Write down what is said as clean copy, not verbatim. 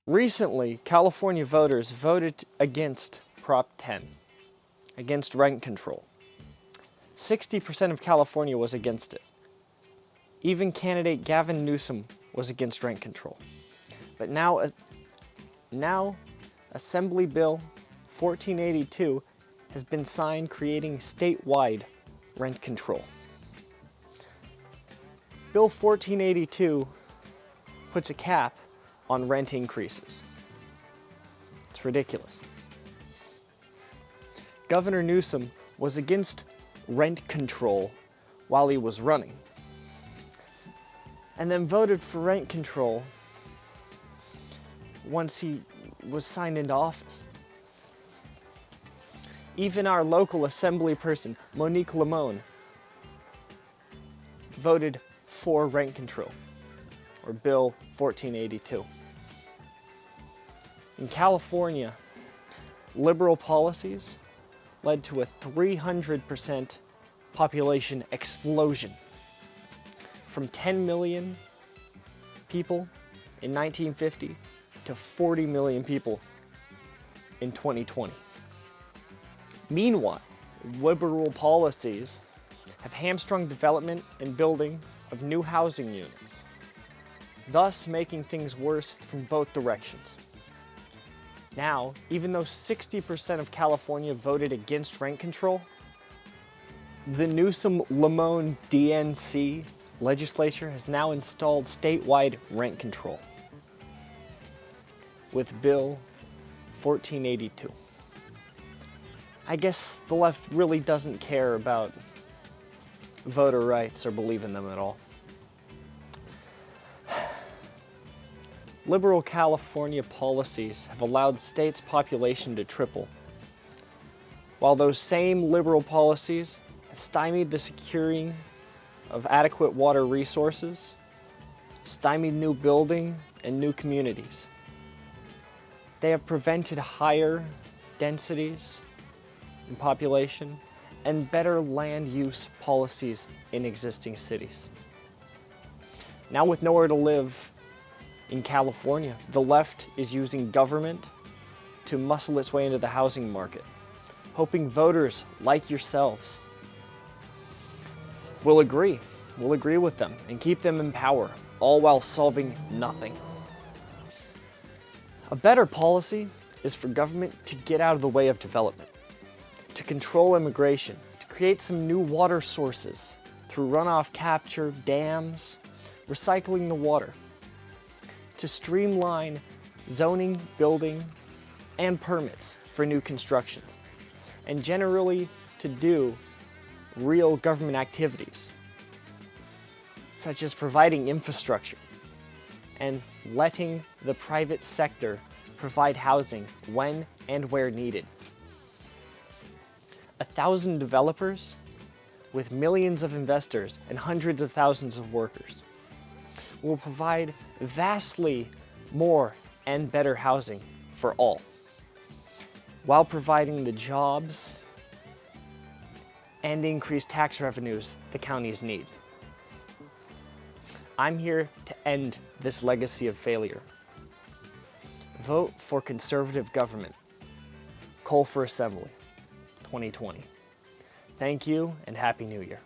Recently, California voters voted against Prop 10, against rent control. 60% of California was against it. Even candidate Gavin Newsom was against rent control. But now Assembly Bill 1482 has been signed, creating statewide rent control. Bill 1482 puts a cap on rent increases. It's ridiculous. Governor Newsom was against rent control while he was running, and then voted for rent control once he was signed into office. Even our local assembly person, Monique Limón, voted for rent control, or Bill 1482. In California, liberal policies led to a 300% population explosion, from 10 million people in 1950 to 40 million people in 2020. Meanwhile, liberal policies have hamstrung development and building of new housing units, thus making things worse from both directions. Now, even though 60% of California voted against rent control, the Newsom-Limón DNC legislature has now installed statewide rent control with Bill 1482. I guess the left really doesn't care about voter rights or believe in them at all. Liberal California policies have allowed the state's population to triple, while those same liberal policies have stymied the securing of adequate water resources, stymied new building and new communities. They have prevented higher densities in population and better land use policies in existing cities. Now, with nowhere to live in California, the left is using government to muscle its way into the housing market, hoping voters like yourselves will agree with them and keep them in power, all while solving nothing. A better policy is for government to get out of the way of development, to control immigration, to create some new water sources through runoff capture, dams, recycling the water, to streamline zoning, building, and permits for new constructions, and generally to do real government activities, such as providing infrastructure and letting the private sector provide housing when and where needed. 1,000 developers with millions of investors and hundreds of thousands of workers will provide vastly more and better housing for all, while providing the jobs and increased tax revenues the counties need. I'm here to end this legacy of failure. Vote for conservative government. Coal for Assembly, 2020. Thank you and Happy New Year.